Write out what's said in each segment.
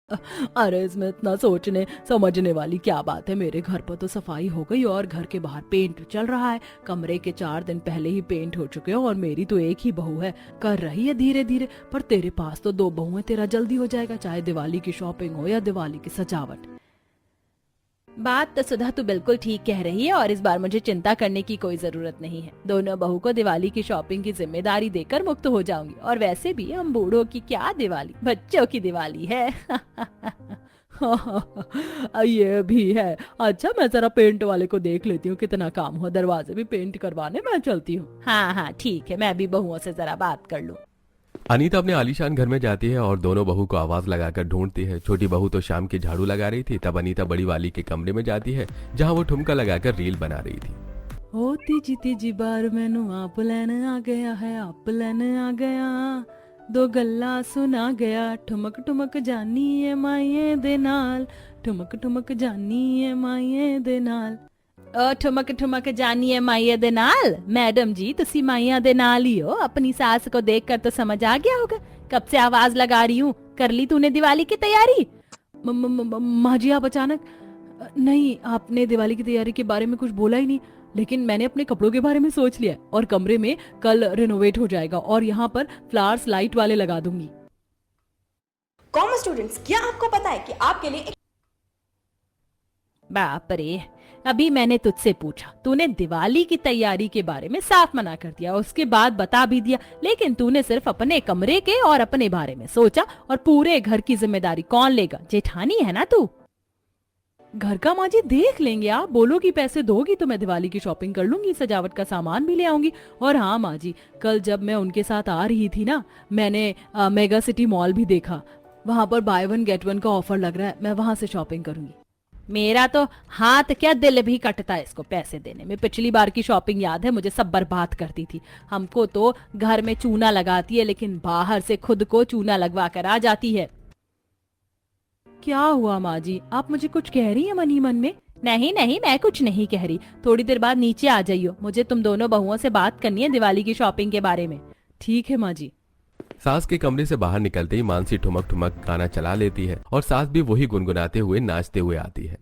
अरे इसमें इतना सोचने समझने वाली क्या बात है। मेरे घर पर तो सफाई हो गई और घर के बाहर पेंट चल रहा है। कमरे के 4 दिन पहले ही पेंट हो चुके हैं और मेरी तो एक ही बहू है, कर रही है धीरे धीरे। पर तेरे पास तो 2 बहुएं, तेरा जल्दी हो जाएगा, चाहे दिवाली की शॉपिंग हो या दिवाली की सजावट। बात तो सुधा तू बिल्कुल ठीक कह रही है और इस बार मुझे चिंता करने की कोई जरूरत नहीं है। दोनों बहू को दिवाली की शॉपिंग की जिम्मेदारी देकर मुक्त हो जाऊंगी। और वैसे भी हम बूढ़ों की क्या दिवाली, बच्चों की दिवाली है। ये भी है। अच्छा मैं जरा पेंट वाले को देख लेती हूँ, कितना काम हो, दरवाजे भी पेंट करवाने मैं चलती हूँ। हाँ हाँ ठीक है, मैं भी बहुओं से जरा बात कर लूँ। अनीता अपने आलीशान घर में जाती है और दोनों बहू को आवाज लगाकर ढूंढती है। छोटी बहू तो शाम की झाड़ू लगा रही थी, तब अनीता बड़ी वाली के कमरे में जाती है जहां वो ठुमका लगाकर रील बना रही थी। ओ तीजी तीजी बार मैनू आप लैन आ गया है, आप लैन आ गया, दो गल्ला सुना गया, ठुमक ठुमक जानी है माइये दे नाल, ठुमक ठुमक जानी है माइये दे नाल। ठुमक ठुमक जानी है माइया दे नाल। मैडम जी तुसी माइया दे नाल ही हो, अपनी सास को देखकर तो समझ आ गया होगा। कब से आवाज लगा रही हूँ, कर ली तूने दिवाली की तैयारी? माँ जी आप अचानक, नहीं आपने दिवाली की तैयारी के बारे में कुछ बोला ही नहीं, लेकिन मैंने अपने कपड़ों के बारे में सोच लिया और कमरे में कल रिनोवेट हो जाएगा और यहाँ पर फ्लावर्स लाइट वाले लगा दूंगी। कॉमर्स स्टूडेंट्स, क्या आपको पता है कि आपके लिए बाप रे, अभी मैंने तुझसे पूछा, तूने दिवाली की तैयारी के बारे में साफ मना कर दिया, उसके बाद बता भी दिया, लेकिन तूने सिर्फ अपने कमरे के और अपने बारे में सोचा और पूरे घर की जिम्मेदारी कौन लेगा? जेठानी है ना तू। घर का माँ जी देख लेंगे, आप बोलो कि पैसे दोगी तो मैं दिवाली की शॉपिंग कर लूंगी, सजावट का सामान भी ले आऊंगी। और हाँ माँ जी, कल जब मैं उनके साथ आ रही थी ना, मैंने मेगा सिटी मॉल भी देखा, वहां पर बाय वन गेट वन का ऑफर लग रहा है, मैं वहां से शॉपिंग करूंगी। मेरा तो हाथ क्या दिल भी कटता है इसको पैसे देने में। पिछली बार की शॉपिंग याद है, मुझे सब बर्बाद करती थी। हमको तो घर में चूना लगाती है, लेकिन बाहर से खुद को चूना लगवा कर आ जाती है। क्या हुआ माँ जी, आप मुझे कुछ कह रही हैं मन ही मन में? नहीं नहीं, मैं कुछ नहीं कह रही। थोड़ी देर बाद नीचे आ जाइयो, मुझे तुम दोनों बहुओं से बात करनी है दिवाली की शॉपिंग के बारे में। ठीक है माँ जी। सास के कमरे से बाहर निकलते ही मानसी ठुमक ठुमक गाना चला लेती है और सास भी वही गुनगुनाते हुए नाचते हुए आती है।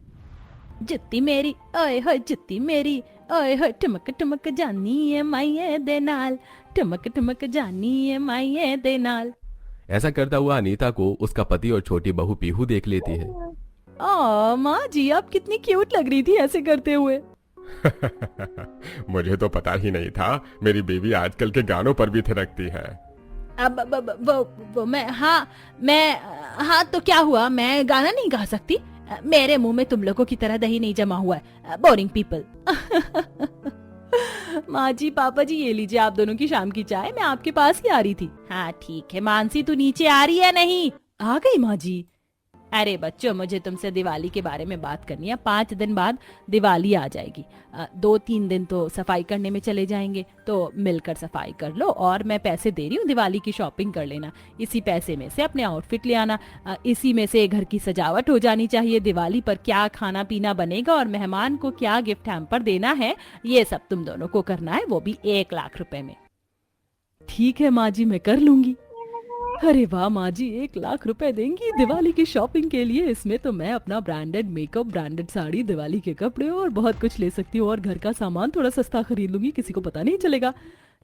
जुत्ती मेरी ओए होए जुत्ती मेरी ओए होए, ठुमक ठुमक जानी है माइये दे नाल, ठुमक ठुमक जानी है माइये दे नाल। ऐसा करता हुआ अनीता को उसका पति और छोटी बहू पीहू देख लेती है। माँ जी आप कितनी क्यूट लग रही थी ऐसे करते हुए। मुझे तो पता ही नहीं था मेरी बेबी आजकल के गानों पर भी थिरकती है। अब वो मैं हाँ तो क्या हुआ, मैं गाना नहीं गा सकती? मेरे मुंह में तुम लोगों की तरह दही नहीं जमा हुआ है, बोरिंग पीपल। माँ जी पापा जी ये लीजिए आप दोनों की शाम की चाय, मैं आपके पास ही आ रही थी। हाँ ठीक है मानसी, तू नीचे आ रही है? नहीं आ गई माँ जी। अरे बच्चों मुझे तुमसे दिवाली के बारे में बात करनी है। 5 दिन बाद दिवाली आ जाएगी, 2-3 दिन तो सफाई करने में चले जाएंगे, तो मिलकर सफाई कर लो और मैं पैसे दे रही हूँ, दिवाली की शॉपिंग कर लेना। इसी पैसे में से अपने आउटफिट ले आना, इसी में से घर की सजावट हो जानी चाहिए। दिवाली पर क्या खाना पीना बनेगा और मेहमान को क्या गिफ्ट हैम्पर देना है, ये सब तुम दोनों को करना है, वो भी 1 लाख रुपए में। ठीक है माँ जी मैं कर लूंगी। अरे वाह माँ जी, 1 लाख रुपए देंगी दिवाली की शॉपिंग के लिए? इसमें तो मैं अपना branded makeup, branded sari, Diwali के कपड़े और बहुत कुछ ले सकती हूँ और घर का सामान थोड़ा सस्ता खरीद लूंगी, किसी को पता नहीं चलेगा।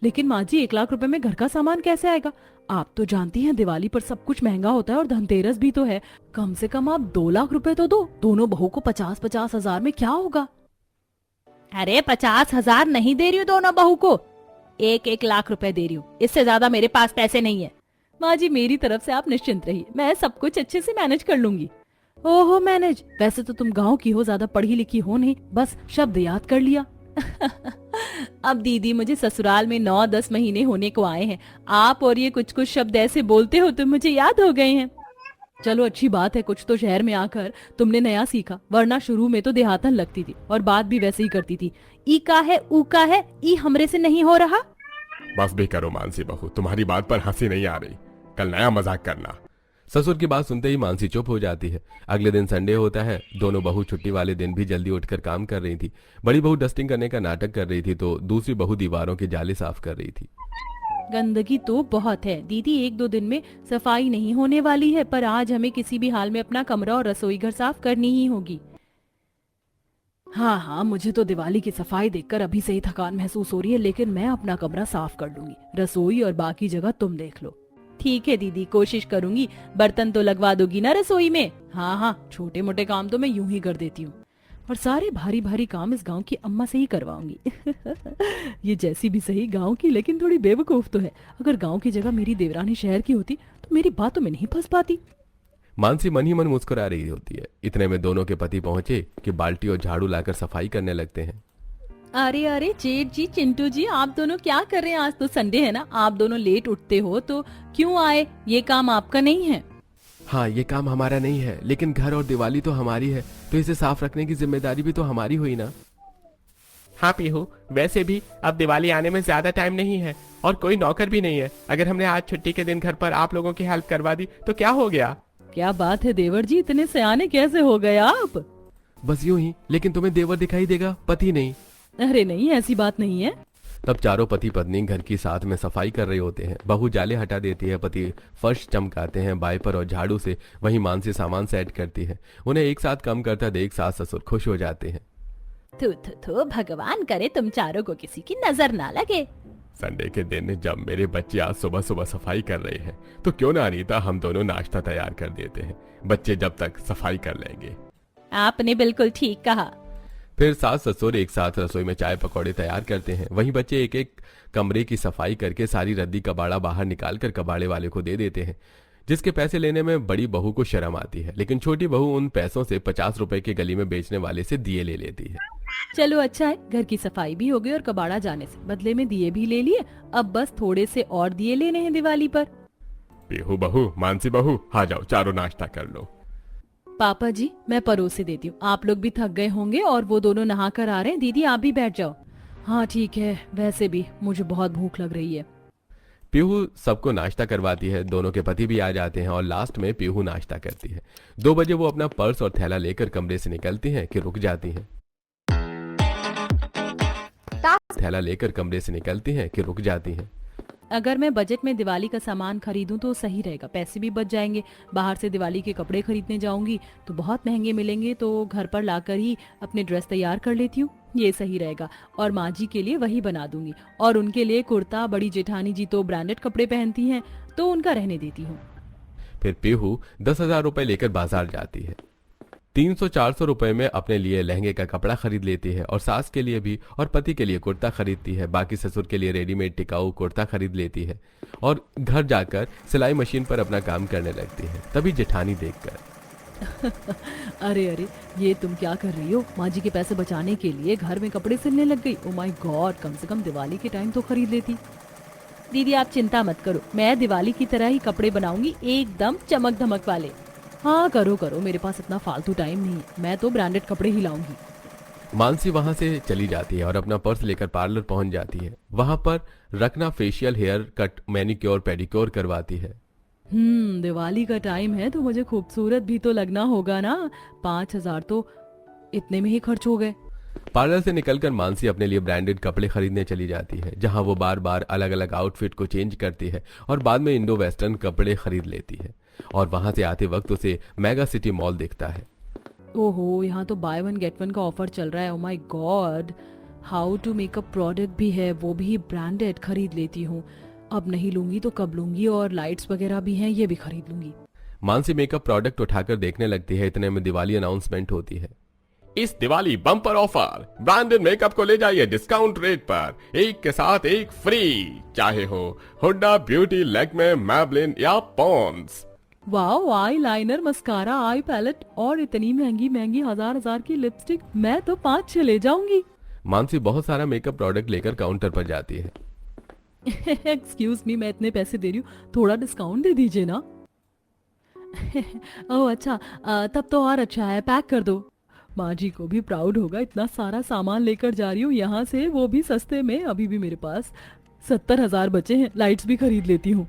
लेकिन माँ जी 1 लाख रुपए में घर का सामान कैसे आएगा? आप तो जानती हैं दिवाली पर सब कुछ महंगा होता है और धनतेरस भी तो है। कम से कम आप 2 लाख रुपए तो दो, दोनों बहू को 50-50 हजार में क्या होगा? अरे 50,000 नहीं दे रही हूँ दोनों बहू को, 1-1 लाख रुपए दे रही हूँ, इससे ज्यादा मेरे पास पैसे नहीं है। माँ जी मेरी तरफ से आप निश्चिंत रहिए, मैं सब कुछ अच्छे से मैनेज कर लूंगी। ओहो मैनेज, वैसे तो तुम गांव की हो, ज्यादा पढ़ी लिखी हो नहीं, बस शब्द याद कर लिया। अब दीदी मुझे ससुराल में 9-10 महीने होने को आए हैं, आप और ये कुछ कुछ शब्द ऐसे बोलते हो तो मुझे याद हो गए हैं। चलो अच्छी बात है, कुछ तो शहर में आकर तुमने नया सीखा, वरना शुरू में तो देहातन लगती थी और बात भी वैसे ही करती थी। ई का है, ऊ का है, ई हमरे से नहीं हो रहा। बस भी करो मानसी बहू, तुम्हारी बात पर हंसी नहीं आ रही, कल नया मजाक करना। ससुर की बात सुनते ही मानसी चुप हो जाती है। अगले दिन संडे होता है। दोनों बहू छुट्टी वाले दिन भी जल्दी उठकर काम कर रही थी। बड़ी बहू डस्टिंग करने का नाटक कर रही थी तो दूसरी बहू दीवारों के जाले साफ कर रही थी। गंदगी तो बहुत है दीदी, 1-2 दिन में सफाई नहीं होने वाली है, पर आज हमें किसी भी हाल में अपना कमरा और रसोई घर साफ करनी ही होगी। हाँ हाँ, मुझे तो दिवाली की सफाई देखकर अभी से ही थकान महसूस हो रही है, लेकिन मैं अपना कमरा साफ कर लूंगी, रसोई और बाकी जगह तुम देख लो। ठीक है दीदी, कोशिश करूंगी। बर्तन तो लगवा दोगी ना रसोई में? हाँ हाँ, छोटे मोटे काम तो मैं यूं ही कर देती हूँ, और सारे भारी भारी काम इस गांव की अम्मा से ही करवाऊंगी। ये जैसी भी सही गांव की, लेकिन थोड़ी बेवकूफ तो है। अगर गांव की जगह मेरी देवरानी शहर की होती तो मेरी बातों में नहीं फंस पाती। मानसी मन ही मन मुस्कुरा रही होती है। इतने में दोनों के पति पहुंचे कि बाल्टी और झाड़ू लाकर सफाई करने लगते हैं। अरे अरे जेठ जी, चिंटू जी, आप दोनों क्या कर रहे हैं? आज तो संडे है ना, आप दोनों लेट उठते हो तो क्यों आए? ये काम आपका नहीं है? हाँ, ये काम हमारा नहीं है, लेकिन घर और दिवाली तो हमारी है, तो इसे साफ रखने की जिम्मेदारी भी तो हमारी हुई ना। हाँ पीहू, वैसे भी अब दिवाली आने में ज्यादा टाइम नहीं है और कोई नौकर भी नहीं है। अगर हमने आज छुट्टी के दिन घर पर आप लोगों की हेल्प करवा दी तो क्या हो गया? क्या बात है देवर जी, इतने सयाने कैसे हो गए आप? बस यूं ही, लेकिन तुम्हें देवर दिखाई देगा, पति नहीं। अरे नहीं, ऐसी बात नहीं है। तब चारों पति पत्नी घर की साथ में सफाई कर रहे होते हैं। बहू जाले हटा देती है, पति फर्श चमकाते हैं वाइपर और झाड़ू से, वहीं मानसी सामान सेट करती है। उन्हें एक साथ काम करता देख सास ससुर खुश हो जाते हैं। थू, भगवान करे तुम चारों को किसी की नजर ना लगे। संडे के दिन जब मेरे बच्चे आज सुबह सुबह सफाई कर रहे हैं तो क्यों ना अनीता हम दोनों नाश्ता तैयार कर देते हैं, बच्चे जब तक सफाई कर लेंगे। आपने बिल्कुल ठीक कहा। फिर सास ससुर एक साथ रसोई में चाय पकौड़े तैयार करते हैं। वहीं बच्चे एक एक कमरे की सफाई करके सारी रद्दी कबाड़ा बाहर निकालकर कबाड़े वाले को दे देते हैं, जिसके पैसे लेने में बड़ी बहू को शर्म आती है, लेकिन छोटी बहू उन पैसों से 50 रुपए के गली में बेचने वाले से दिए ले लेती है। चलो अच्छा है, घर की सफाई भी हो गई और कबाड़ा जाने से बदले में दिए भी ले लिए। अब बस थोड़े से और दिए लेने हैं दिवाली पर। पीहू बहू, मानसी बहू, आ जाओ, चारों नाश्ता कर लो। पापा जी, मैं परोसे देती हूँ, आप लोग भी थक गए होंगे और वो दोनों नहा कर आ रहे हैं। दीदी आप भी बैठ जाओ। हाँ ठीक है, वैसे भी मुझे बहुत भूख लग रही है। पीहू सबको नाश्ता करवाती है। दोनों के पति भी आ जाते हैं और लास्ट में पीहू नाश्ता करती है। 2 बजे वो अपना पर्स और थैला लेकर कमरे से निकलती हैं कि रुक जाती हैं। थैला लेकर कमरे से निकलती हैं कि रुक जाती हैं। अगर मैं बजट में दिवाली का सामान खरीदूं तो सही रहेगा, पैसे भी बच जाएंगे। बाहर से दिवाली के कपड़े खरीदने जाऊंगी तो बहुत महंगे मिलेंगे, तो घर पर लाकर ही अपने ड्रेस तैयार कर लेती हूँ, ये सही रहेगा। और माँ जी के लिए वही बना दूंगी, और उनके लिए कुर्ता। बड़ी जेठानी जी तो ब्रांडेड कपड़े पहनती हैं, तो उनका रहने देती हूँ। फिर पीहू 10,000 रुपए लेकर बाजार जाती है। 300-400 रुपए में अपने लिए लहंगे का कपड़ा खरीद लेती है और सास के लिए भी और पति के लिए कुर्ता खरीदती है। बाकी ससुर के लिए रेडीमेड टिकाऊ कुर्ता खरीद लेती है और घर जाकर सिलाई मशीन पर अपना काम करने लगती है। तभी जेठानी देखकर अरे अरे, ये तुम क्या कर रही हो? माँ जी के पैसे बचाने के लिए घर में कपड़े सिलने लग गई। ओ माय गॉड, कम से कम दिवाली के टाइम तो खरीद लेती। दीदी आप चिंता मत करो, मैं दिवाली की तरह ही कपड़े बनाऊंगी, एकदम चमक धमक वाले। हाँ करो करो, मेरे पास इतना फालतू टाइम नहीं है, मैं तो ब्रांडेड कपड़े ही लाऊंगी। मानसी वहां से चली जाती है और अपना पर्स लेकर पार्लर पहुंच जाती है। वहां पर रखना facial, haircut, manicure, pedicure करवाती है। दिवाली का टाइम है तो मुझे खूबसूरत भी तो लगना होगा ना। 5,000 तो इतने में ही खर्च हो गए। पार्लर से निकलकर मानसी अपने लिए ब्रांडेड कपड़े खरीदने चली जाती है, जहां वो बार बार अलग अलग आउटफिट को चेंज करती है और बाद में इंडो वेस्टर्न कपड़े खरीद लेती है। और वहां से आते वक्त उसे मेगा सिटी मॉल दिखता है। ओहो, यहाँ तो बाय 1 गेट 1 का ऑफर चल रहा है। Oh my god, how to makeup product भी है, वो भी ब्रांडेड। खरीद लेती हूँ, अब नहीं लूंगी तो कब लूंगी। और लाइट्स वगैरह भी हैं, ये भी खरीद लूंगी। मानसी मेकअप प्रोडक्ट उठाकर देखने लगती है। इतने में दिवाली अनाउंसमेंट होती है। इस Diwali bumper offer, branded makeup को ले जाइए डिस्काउंट रेट पर, एक के साथ एक फ्री, चाहे हो हुड्डा, ब्यूटी, लैक्मे, मैबलिन या Pond's. Wow, eyeliner, mascara, eye palette और इतनी महंगी महंगी हजार की लिपस्टिक, मैं तो 5-6 ले जाऊंगी। मानसी बहुत सारा मेकअप प्रोडक्ट लेकर काउंटर पर जाती है। एक्सक्यूज मी, मैं इतने पैसे दे रही हूँ, थोड़ा डिस्काउंट दे दीजिए ना। ओह अच्छा, तब तो और अच्छा है, पैक कर दो। माँ जी को भी प्राउड होगा, इतना सारा सामान लेकर जा रही हूँ यहाँ से, वो भी सस्ते में। अभी भी मेरे पास 70,000 बचे हैं, लाइट्स भी खरीद लेती हूँ।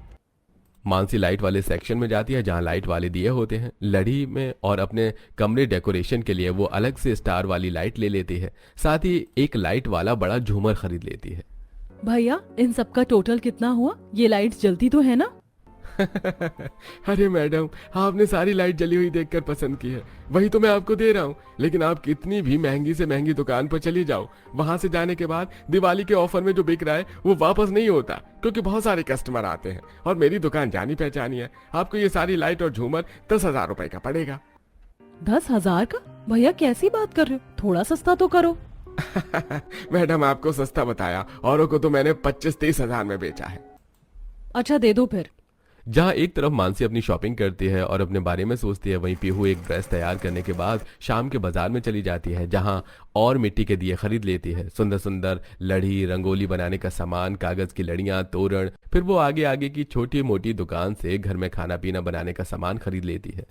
मानसी लाइट वाले सेक्शन में जाती है, जहां लाइट वाले दिए होते हैं लड़ी में, और अपने कमरे डेकोरेशन के लिए वो अलग से स्टार वाली लाइट ले लेती है। साथ ही एक लाइट वाला बड़ा झूमर खरीद लेती है। भैया इन सब का टोटल कितना हुआ? ये लाइट्स जलती तो है ना? अरे मैडम, आपने सारी लाइट जली हुई देखकर पसंद की है, वही तो मैं आपको दे रहा हूँ। लेकिन आप कितनी भी महंगी से महंगी दुकान पर चली जाओ, वहां से जाने के बाद दिवाली के ऑफर में जो बिक रहा है वो वापस नहीं होता, क्योंकि बहुत सारे कस्टमर आते हैं और मेरी दुकान जानी पहचानी है। आपको ये सारी लाइट और झूमर 10,000 रुपए का पड़ेगा। 10,000 का? भैया कैसी बात कर रहे हो, थोड़ा सस्ता तो करो। मैडम, आपको सस्ता बताया, औरों को तो मैंने 25-30 हजार में बेचा है। अच्छा दे दो फिर। जहां एक तरफ मानसी अपनी शॉपिंग करती है और अपने बारे में सोचती है, वहीं पीहू एक ड्रेस तैयार करने के बाद शाम के बाजार में चली जाती है, जहां और मिट्टी के दिए खरीद लेती है। सुंदर सुंदर लड़ी, रंगोली बनाने का सामान, कागज की लड़ियां, तोरण। फिर वो आगे आगे की छोटी मोटी दुकान से घर में खाना पीना बनाने का सामान खरीद लेती है।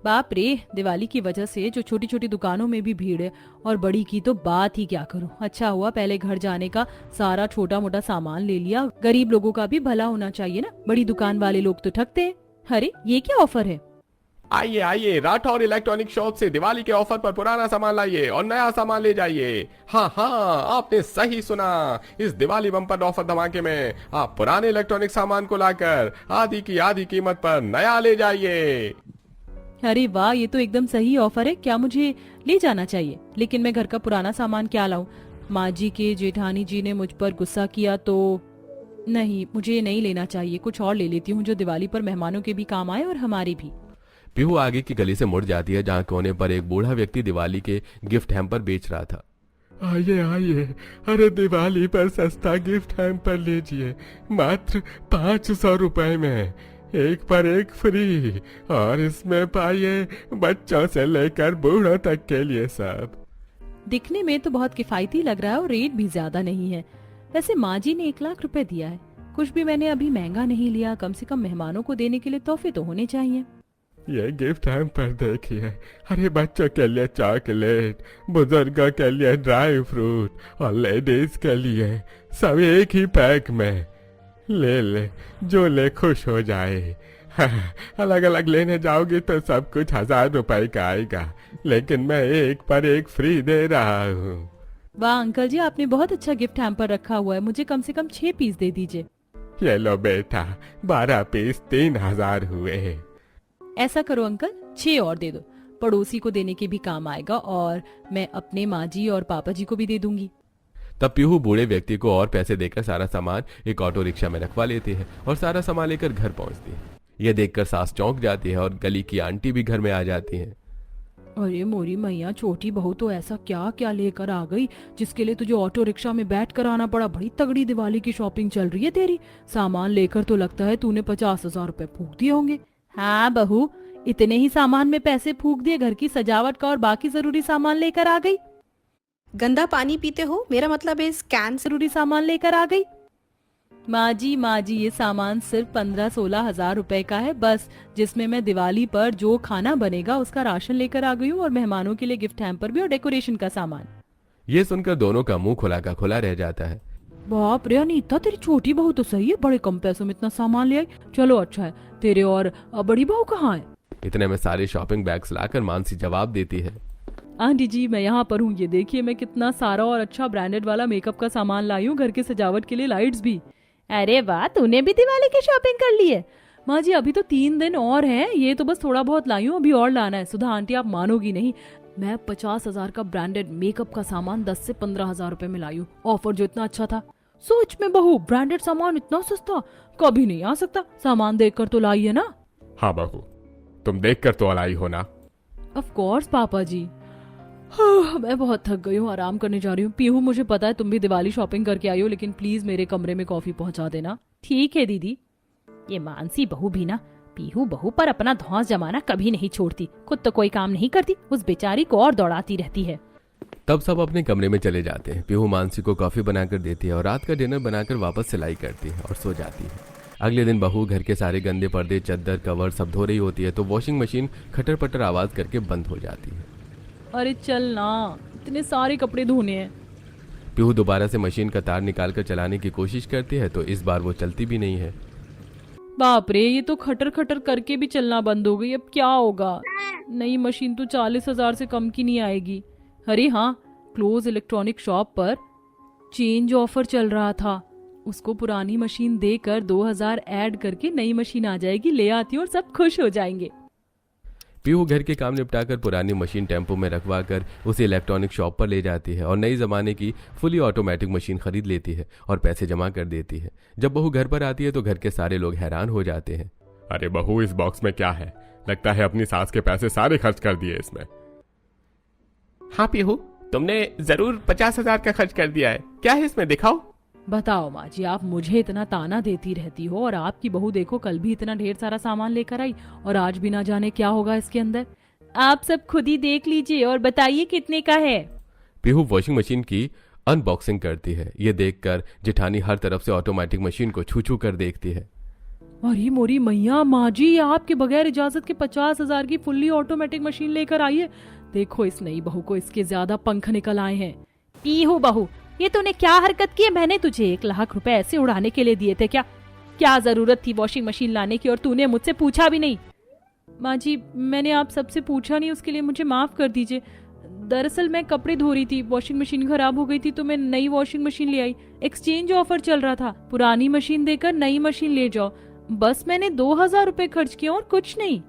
बाप रे, दिवाली की वजह से जो छोटी छोटी दुकानों में भी भीड़ है, और बड़ी की तो बात ही क्या करूं। अच्छा हुआ पहले घर जाने का सारा छोटा मोटा सामान ले लिया। गरीब लोगों का भी भला होना चाहिए ना, बड़ी दुकान वाले लोग तो ठगते हैं। अरे ये क्या ऑफर है? आइए आइए, राठौर इलेक्ट्रॉनिक शॉप से दिवाली के ऑफर पर पुराना सामान लाइए और नया सामान ले जाइए। हाँ हाँ, आपने सही सुना, इस दिवाली बम्पर ऑफर धमाके में आप पुराने इलेक्ट्रॉनिक सामान को लाकर आधी की आधी कीमत पर नया ले जाइए। अरे वाह, ये तो एकदम सही ऑफर है। क्या मुझे ले जाना चाहिए? लेकिन मैं घर का पुराना सामान क्या लाऊं? माँ जी के जेठानी जी ने मुझ पर गुस्सा किया तो नहीं, मुझे नहीं लेना चाहिए। कुछ और ले लेती हूँ जो दिवाली पर मेहमानों के भी काम आए और हमारी भी। पीहू आगे की गली से मुड़ जाती है, जहां कोने पर एक बूढ़ा व्यक्ति दिवाली के गिफ्ट हैम्पर बेच रहा था। आइए आइए, अरे दिवाली पर सस्ता गिफ्ट हैम्पर लीजिए, मात्र 500 रुपए में, एक पर एक फ्री। और इसमें पाइए बच्चों से लेकर बूढ़ों तक के लिए सब। दिखने में तो बहुत किफायती लग रहा है और रेट भी ज्यादा नहीं है। वैसे माँ जी ने 1,00,000 रुपए दिया है, कुछ भी मैंने अभी महंगा नहीं लिया। कम से कम मेहमानों को देने के लिए तोहफे तो होने चाहिए। ये गिफ्ट हैम्पर देखिए, अरे बच्चों के लिए चॉकलेट, बुजुर्गों के लिए ड्राई फ्रूट और लेडीज के लिए सब एक ही पैक में। ले ले, जो ले खुश हो जाए। अलग अलग लेने जाओगी तो सब कुछ 1,000 रुपए का आएगा, लेकिन मैं एक पर एक फ्री दे रहा हूँ। वाह अंकल जी, आपने बहुत अच्छा गिफ्ट हैम्पर रखा हुआ है। मुझे कम से कम 6 पीस दे दीजिए। ये लो बेटा, 12 पीस 3,000 हुए। ऐसा करो अंकल, 6 और दे दो, पड़ोसी को देने के भी काम आएगा और मैं अपने माँ जी और पापा जी को भी दे दूंगी। तब पीहू बूढ़े व्यक्ति को और पैसे देकर सारा सामान एक ऑटो रिक्शा में रखवा लेती है और सारा सामान लेकर घर पहुंचती है। यह देखकर सास चौंक जाती है और गली की आंटी भी घर में आ जाती हैं। अरे मोरी मैया, छोटी बहू तो ऐसा क्या क्या लेकर आ गई जिसके लिए तुझे ऑटो रिक्शा में बैठ कर आना पड़ा। बड़ी तगड़ी दिवाली की शॉपिंग चल रही है तेरी। सामान लेकर तो लगता है तूने 50,000 रुपए फूंक दिए होंगे। हाँ बहू, इतने ही सामान में पैसे फूंक दिए, घर की सजावट का और बाकी जरूरी सामान लेकर आ गई। गंदा पानी पीते हो, मेरा मतलब है इस कैन से। जरूरी सामान लेकर आ गई। माँ जी, ये सामान सिर्फ 15-16 हजार रुपए का है बस, जिसमें मैं दिवाली पर जो खाना बनेगा उसका राशन लेकर आ गई हूँ और मेहमानों के लिए गिफ्ट हैम्पर भी और डेकोरेशन का सामान। ये सुनकर दोनों का मुंह खुला का खुला रह जाता है। बाप रे अनीता, तेरी छोटी बहू तो सही है, बड़े कम पैसों में इतना सामान ले आई। चलो अच्छा है। तेरे और बड़ी बहू कहाँ है? इतने में सारे शॉपिंग बैग्स लाकर मानसी जवाब देती है। आंटी जी, मैं यहाँ पर हूँ। ये देखिए मैं कितना सारा और अच्छा ब्रांडेड वाला मेकअप का सामान लाई हूँ, घर की सजावट के लिए लाइट्स भी। अरे वाह, तूने भी दिवाली की शॉपिंग कर ली है? माँ जी अभी तो 3 दिन और हैं, ये तो बस थोड़ा बहुत लाई हूँ, अभी और लाना है। सुधा आंटी आप मानोगी नहीं, मैं 50,000 का ब्रांडेड मेकअप का सामान 10 से 15,000 रुपए में लाई हूँ। ऑफर जो इतना अच्छा था। सोच में बहू, ब्रांडेड सामान इतना सस्ता कभी नहीं आ सकता। सामान देख कर तो लाई है ना? हाँ बहू, तुम देख कर तो लाई हो ना। ऑफ कोर्स पापा जी। मैं बहुत थक गई हूँ, आराम करने जा रही हूँ। पीहू, मुझे पता है तुम भी दिवाली शॉपिंग करके आई हो, लेकिन प्लीज मेरे कमरे में कॉफी पहुंचा देना। ठीक है दीदी। ये मानसी बहू भी ना पीहू बहू पर अपना धौंस जमाना कभी नहीं छोड़ती। खुद तो कोई काम नहीं करती, उस बेचारी को और दौड़ाती रहती है। तब सब अपने कमरे में चले जाते हैं। पीहू मानसी को कॉफी बनाकर देती है और रात का डिनर बनाकर वापस सिलाई करती है और सो जाती है। अगले दिन बहू घर के सारे गंदे पर्दे, चद्दर, कवर सब धो रही होती है तो वॉशिंग मशीन खटर पटर आवाज करके बंद हो जाती है। अरे चल ना, इतने सारे कपड़े धोने हैं। पीहू दोबारा से मशीन का तार निकालकर चलाने की कोशिश करती है तो इस बार वो चलती भी नहीं है। बाप रे, ये तो खटर खटर करके भी चलना बंद हो गई। अब क्या होगा? नई मशीन तो 40,000 से कम की नहीं आएगी। अरे हाँ, क्लोज इलेक्ट्रॉनिक शॉप पर चेंज ऑफर चल रहा था। उसको पुरानी मशीन देकर 2000 ऐड करके नई मशीन आ जाएगी, ले आती हूँ और सब खुश हो जाएंगे। पीहू घर के काम निपटाकर पुरानी मशीन टेम्पो में रखवा कर उसे इलेक्ट्रॉनिक शॉप पर ले जाती है और नई ज़माने की फुली ऑटोमेटिक मशीन खरीद लेती है और पैसे जमा कर देती है। जब बहू घर पर आती है तो घर के सारे लोग हैरान हो जाते हैं। अरे बहू, इस बॉक्स में क्या है? लगता है अपनी सास के पैसे सारे खर्च कर दिए इसमें। हाँ पीहू, तुमने जरूर 50,000 का खर्च कर दिया है। क्या है इसमें, दिखाओ। बताओ माँ जी, आप मुझे इतना ताना देती रहती हो और आपकी बहू देखो कल भी इतना ढेर सारा सामान लेकर आई और आज भी ना जाने क्या होगा इसके अंदर। आप सब खुद ही देख लीजिए और बताइए कितने का है। पीहू वॉशिंग मशीन की अनबॉक्सिंग करती है। ये देखकर जेठानी हर तरफ से ऑटोमेटिक मशीन को छू छू कर देखती है। अरे मोरी मैया, माँ जी आपके बगैर इजाजत के 50,000 की फुल्ली ऑटोमेटिक मशीन लेकर आई है। देखो इस नई बहू को इसके ज्यादा पंख निकल आए हैं। पीहू बहू, ये तूने क्या हरकत की है? मैंने तुझे 1 लाख रुपए ऐसे उड़ाने के लिए दिए थे क्या? क्या जरूरत थी वॉशिंग मशीन लाने की और तूने मुझसे पूछा भी नहीं? माँ जी, मैंने आप सबसे पूछा नहीं, उसके लिए मुझे माफ कर दीजिए। दरअसल मैं कपड़े धो रही थी, वॉशिंग मशीन खराब हो गई थी तो मैं नई वॉशिंग मशीन ले आई। एक्सचेंज ऑफर चल रहा था, पुरानी मशीन देकर नई मशीन ले जाओ। बस मैंने 2000 रुपए खर्च किए और कुछ नहीं।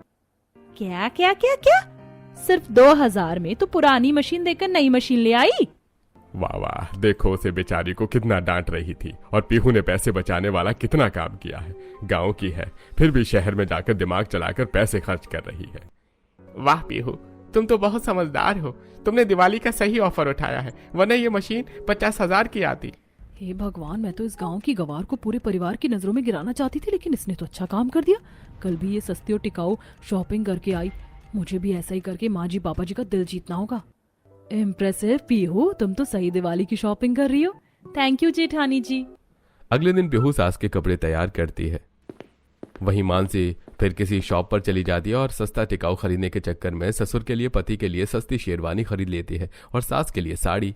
क्या क्या क्या क्या? सिर्फ 2000 में तो पुरानी मशीन देकर नई मशीन ले आई? वाह वाह, देखो उसे बेचारी को कितना डांट रही थी और पीहू ने पैसे बचाने वाला कितना काम किया है। गांव की है फिर भी शहर में जाकर दिमाग चलाकर पैसे खर्च कर रही है। वाह पीहू, तुम तो बहुत समझदार हो। तुमने दिवाली का सही ऑफर उठाया है, वरना ये मशीन 50,000 की आती। हे भगवान, मैं तो इस गांव की गवार को पूरे परिवार की नजरों में गिराना चाहती थी, लेकिन इसने तो अच्छा काम कर दिया। कल भी ये सस्ती और टिकाऊ शॉपिंग करके आई। मुझे भी ऐसा ही करके माँ जी पापा जी का दिल जीतना होगा। इम्प्रेसिव पीहू, तुम तो सही दिवाली की शॉपिंग कर रही हो। थैंक यू जेठानी जी। अगले दिन पीहू सास के कपड़े तैयार करती है। वहीं मानसी फिर किसी शॉप पर चली जाती है और सस्ता टिकाऊ खरीदने के चक्कर में ससुर के लिए पति के लिए सस्ती शेरवानी खरीद लेती है और सास के लिए साड़ी।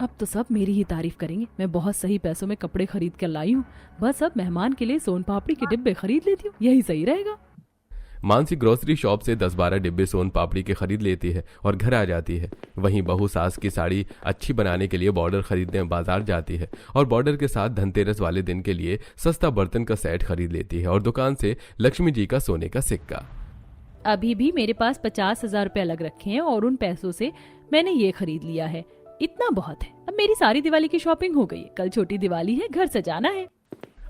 अब तो सब मेरी ही तारीफ करेंगे। मैं बहुत सही पैसों में कपड़े खरीद कर लाई हूँ। बस अब मेहमान के लिए सोन पापड़ी के डिब्बे खरीद लेती हूँ, यही सही रहेगा। मानसी ग्रोसरी शॉप से 10-12 डिब्बे सोन पापड़ी के खरीद लेती है और घर आ जाती है। वहीं बहू सास की साड़ी अच्छी बनाने के लिए बॉर्डर खरीदने बाजार जाती है और बॉर्डर के साथ धनतेरस वाले दिन के लिए सस्ता बर्तन का सेट खरीद लेती है और दुकान से लक्ष्मी जी का सोने का सिक्का। अभी भी मेरे पास 50,000 रुपए अलग रखे हैं और उन पैसों से मैंने ये खरीद लिया है। इतना बहुत है। अब मेरी सारी दिवाली की शॉपिंग हो गई है। कल छोटी दिवाली है, घर सजाना है।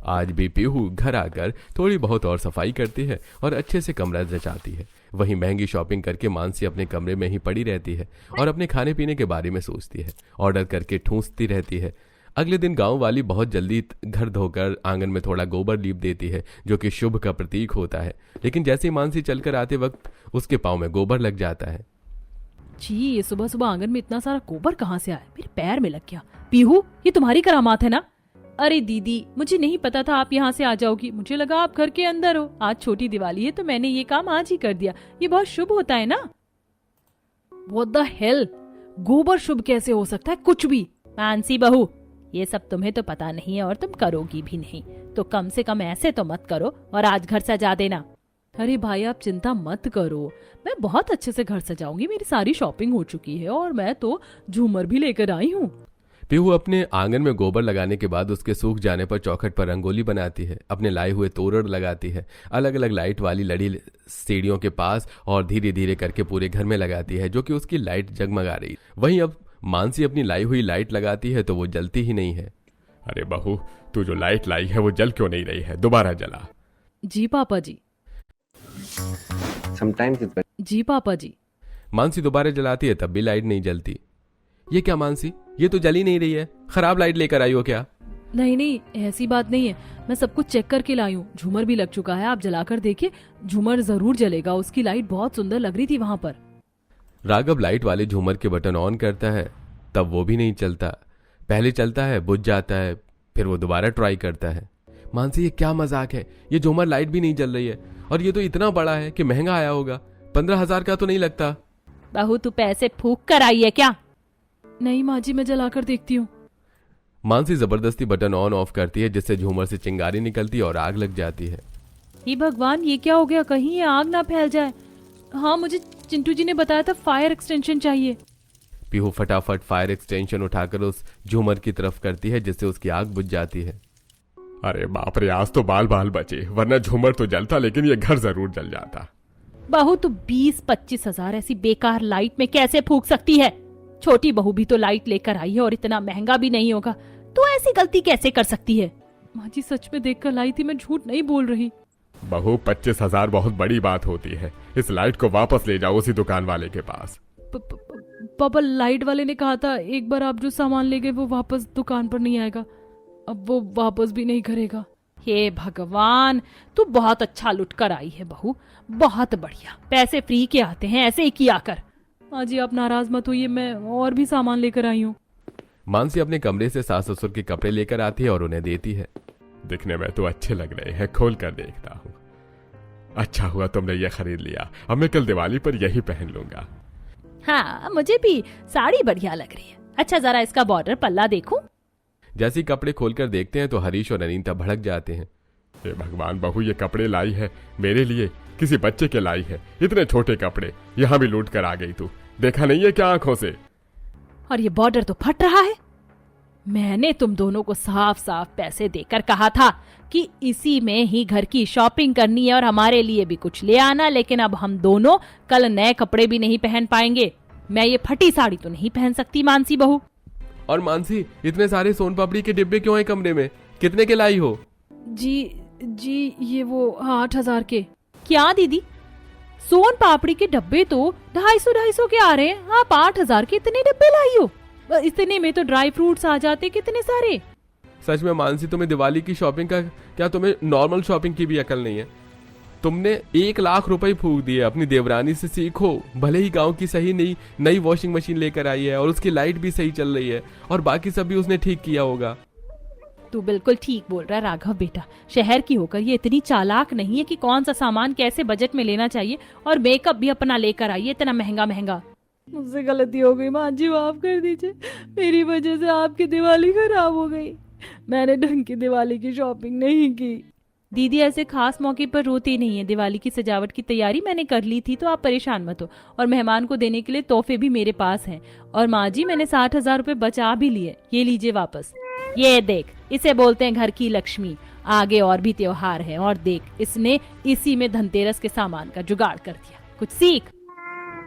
आज भी पीहू घर आकर थोड़ी बहुत और सफाई करती है और अच्छे से कमरा जचाती है। वहीं महंगी शॉपिंग करके मानसी अपने कमरे में ही पड़ी रहती है और अपने खाने पीने के बारे में सोचती है। ऑर्डर करके ठूंसती रहती है। अगले दिन गांव वाली बहुत जल्दी घर धोकर आंगन में थोड़ा गोबर लीप देती है, जो कि शुभ का प्रतीक होता है। लेकिन जैसे ही मानसी चलकर आते वक्त उसके पाँव में गोबर लग जाता है। जी, ये सुबह सुबह आंगन में इतना सारा गोबर कहाँ से आया? मेरे पैर में लग गया। पीहू, ये तुम्हारी करामात है ना? अरे दीदी, मुझे नहीं पता था आप यहाँ से आ जाओगी। मुझे लगा आप घर के अंदर हो। आज छोटी दिवाली है तो मैंने ये काम आज ही कर दिया। ये बहुत शुभ होता है ना? What the hell? गोबर शुभ कैसे हो सकता है? कुछ भी। मानसी बहू, ये सब तुम्हें तो पता नहीं है और तुम करोगी भी नहीं, तो कम से कम ऐसे तो मत करो और आज घर सजा देना। अरे भाई, आप चिंता मत करो, मैं बहुत अच्छे से घर सजाऊंगी। मेरी सारी शॉपिंग हो चुकी है और मैं तो झूमर भी लेकर आई हूँ। पीहू अपने आंगन में गोबर लगाने के बाद उसके सूख जाने पर चौखट पर रंगोली बनाती है, अपने लाए हुए तोरण लगाती है, अलग अलग लाइट वाली लड़ी सीढ़ियों के पास और धीरे धीरे करके पूरे घर में लगाती है, जो कि उसकी लाइट जगमगा रही। वहीं अब मानसी अपनी लाई हुई लाइट लगाती है तो वो जलती ही नहीं है। अरे बहू, तू जो लाइट लाई है वो जल क्यों नहीं रही है? दोबारा जला। जी पापा जी। जी पापा जी। मानसी दोबारा जलाती है तब भी लाइट नहीं जलती। ये क्या मानसी, ये तो जल ही नहीं रही है। खराब लाइट लेकर आई हो क्या? नहीं नहीं, ऐसी बात नहीं है। मैं सब कुछ चेक करके लाई हूँ। झूमर भी लग चुका है, आप जलाकर देखिए, झूमर जरूर जलेगा। उसकी लाइट बहुत सुंदर लग रही थी वहां पर। राघव लाइट वाले झूमर के बटन ऑन करता है तब वो भी नहीं चलता। पहले चलता है, बुझ जाता है, फिर वो दोबारा ट्राई करता है। मानसी, ये क्या मजाक है? ये झूमर लाइट भी नहीं जल रही है और ये तो इतना बड़ा है कि महंगा आया होगा। 15,000 का तो नहीं लगता। बहू, तू पैसे फूक कर आई है क्या? नहीं माँ जी, मैं जलाकर देखती हूँ। मानसी जबरदस्ती बटन ऑन ऑफ करती है, जिससे झूमर से चिंगारी निकलती है और आग लग जाती है। हे भगवान, ये क्या हो गया? कहीं ये आग ना फैल जाए। हाँ, मुझे चिंटू जी ने बताया था फायर एक्सटेंशन चाहिए। पीहू फटाफट फायर एक्सटेंशन उठाकर उस झूमर की तरफ करती है, जिससे उसकी आग बुझ जाती है। अरे बाप रे, आज तो बाल बाल बचे, वरना झूमर तो जलता लेकिन ये घर जरूर जल जाता। बहू तू 20-25 हजार ऐसी बेकार लाइट में कैसे फूंक सकती है? छोटी बहू भी तो लाइट लेकर आई है और इतना महंगा भी नहीं होगा, तो ऐसी गलती कैसे कर सकती है? माँ जी सच में देखकर लाई थी, मैं झूठ नहीं बोल रही। बहू 25,000 बहुत बड़ी बात होती है, इस लाइट को वापस ले जाओ उसी दुकान वाले के पास। पापा लाइट वाले ने कहा था एक बार आप जो सामान ले गए वो वापस दुकान पर नहीं आएगा, अब वो वापस भी नहीं करेगा। हे भगवान, तू बहुत अच्छा लुट कर आई है बहू, बहुत बढ़िया। पैसे फ्री के आते हैं, ऐसे ही किया कर। माँ जी आप नाराज मत होइए, मैं और भी सामान लेकर आई हूँ। मानसी अपने कमरे से सास ससुर के कपड़े लेकर आती है और उन्हें देती है। दिखने में तो अच्छे लग रहे हैं, खोल कर देखता हूँ। अच्छा हुआ तुमने ये खरीद लिया, अब मैं कल दिवाली पर यही पहन लूंगा। हाँ मुझे भी साड़ी बढ़िया लग रही है। अच्छा जरा इसका बॉर्डर पल्ला देखूं। जैसे ही कपड़े खोलकर देखते हैं तो हरीश और अनीता भड़क जाते हैं। हे भगवान, बहू ये कपड़े लाई है मेरे लिए, किसी बच्चे के लाई है? इतने छोटे कपड़े यहाँ भी लूट कर आ गई तू, देखा नहीं है क्या आंखों से? और ये बॉर्डर तो फट रहा है। मैंने तुम दोनों को साफ साफ पैसे देकर कहा था कि इसी में ही घर की शॉपिंग करनी है और हमारे लिए भी कुछ ले आना, लेकिन अब हम दोनों कल नए कपड़े भी नहीं पहन पाएंगे। मैं ये फटी साड़ी तो नहीं पहन सकती मानसी बहू। और मानसी, इतने सारे सोन पापड़ी के डिब्बे क्यों हैं कमरे में? कितने के लाई हो? जी ये वो 8,000 के। क्या दीदी, सोन पापड़ी के डब्बे तो 250 के आ रहे हैं, आप 8,000 के इतने डब्बे लाई हो? इतने में तो ड्राई फ्रूट्स आ जाते कितने सारे। सच में मानसी, तुम्हें दिवाली की शॉपिंग का क्या, तुम्हें नॉर्मल शॉपिंग की भी अकल नहीं है? तुमने 1 लाख रुपए फूंक दिए। अपनी देवरानी से सीखो, भले ही गांव की सही नई वॉशिंग मशीन लेकर आई है और उसकी लाइट भी सही चल रही है और बाकी सब भी उसने ठीक किया होगा। तू बिल्कुल ठीक बोल रहा है राघव बेटा, शहर की होकर ये इतनी चालाक नहीं है कि कौन सा सामान कैसे बजट में लेना चाहिए, और मेकअप भी अपना लेकर आई है इतना महंगा महंगा। मुझसे गलती हो गई माँ जी, माफ कर दीजिए, मेरी वजह से आपकी दिवाली खराब हो गई। मैंने ढंग की दिवाली की शॉपिंग नहीं की। दीदी ऐसे खास मौके पर रोती नहीं है, दिवाली की सजावट की तैयारी मैंने कर ली थी, तो आप परेशान मत हो। और मेहमान को देने के लिए तोहफे भी मेरे पास हैं। और माँ जी मैंने 60,000 रुपए बचा भी लिए, ये लीजिए वापस। ये देख, इसे बोलते हैं घर की लक्ष्मी। आगे और भी त्योहार है, और देख इसने इसी में धनतेरस के सामान का जुगाड़ कर दिया। कुछ सीख।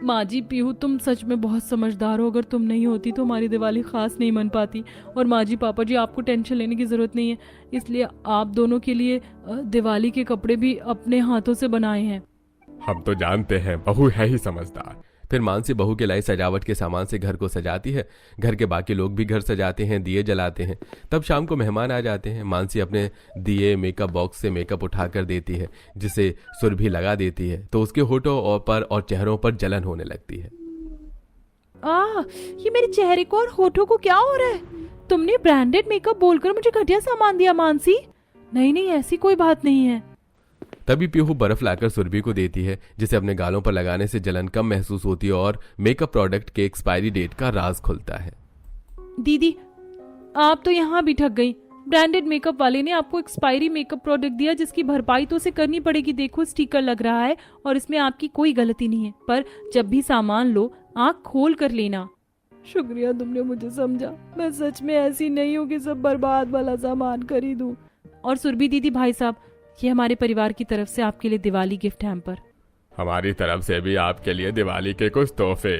माँ जी पीहू तुम सच में बहुत समझदार हो, अगर तुम नहीं होती तो हमारी दिवाली खास नहीं मन पाती। और माँ जी पापा जी आपको टेंशन लेने की जरूरत नहीं है, इसलिए आप दोनों के लिए दिवाली के कपड़े भी अपने हाथों से बनाए हैं। हम तो जानते हैं बहू है ही समझदार। फिर मानसी बहू के लाई सजावट के सामान से घर को सजाती है। घर के बाकी लोग भी घर सजाते हैं, दिए जलाते हैं। तब शाम को मेहमान आ जाते हैं। मानसी अपने दिए मेकअप बॉक्स से मेकअप उठाकर देती है, जिसे सुरभि लगा देती है तो उसके होठों पर और चेहरों पर जलन होने लगती है। ये मेरे चेहरे को और होठों को क्या हो रहा है? तुमने ब्रांडेड मेकअप बोलकर मुझे घटिया सामान दिया मानसी। नहीं ऐसी कोई बात नहीं है। तभी पीहू बर्फ लाकर सुरभि को देती है, जिसे अपने गालों पर लगाने से जलन कम महसूस होती है और मेकअप प्रोडक्ट के एक्सपायरी डेट का राज खुलता है। दीदी आप तो यहाँ भी ठग गई। ब्रांडेड मेकअप वाले ने आपको एक्सपायरी मेकअप प्रोडक्ट दिया, जिसकी भरपाई तो उसे करनी पड़ेगी। देखो स्टिकर लग रहा है और इसमें आपकी कोई गलती नहीं है, पर जब भी सामान लो आँख खोल कर लेना। शुक्रिया तुमने मुझे समझा, मैं सच में ऐसी नहीं हूँ कि सब बर्बाद वाला सामान खरीदूं। और सुरभि दीदी, भाई साहब, ये हमारे परिवार की तरफ से आपके लिए दिवाली गिफ्ट हैम्पर। हमारी तरफ से भी आपके लिए दिवाली के कुछ तोहफे।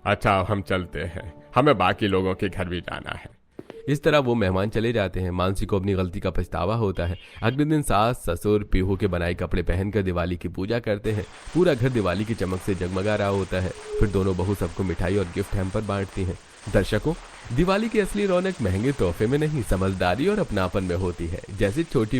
अच्छा हम चलते हैं, हमें बाकी लोगों के घर भी जाना है। इस तरह वो मेहमान चले जाते हैं। मानसी को अपनी गलती का पछतावा होता है। अगले दिन सास ससुर पीहू के बनाए कपड़े पहनकर दिवाली की पूजा करते हैं। पूरा घर दिवाली की चमक से जगमगा रहा होता है। फिर दोनों बहू सबको मिठाई और गिफ्ट हैम्पर बांटती हैं। दर्शकों, दिवाली की असली रौनक महंगे तोहफे में नहीं, समझदारी और अपनापन में होती है। जैसे छोटी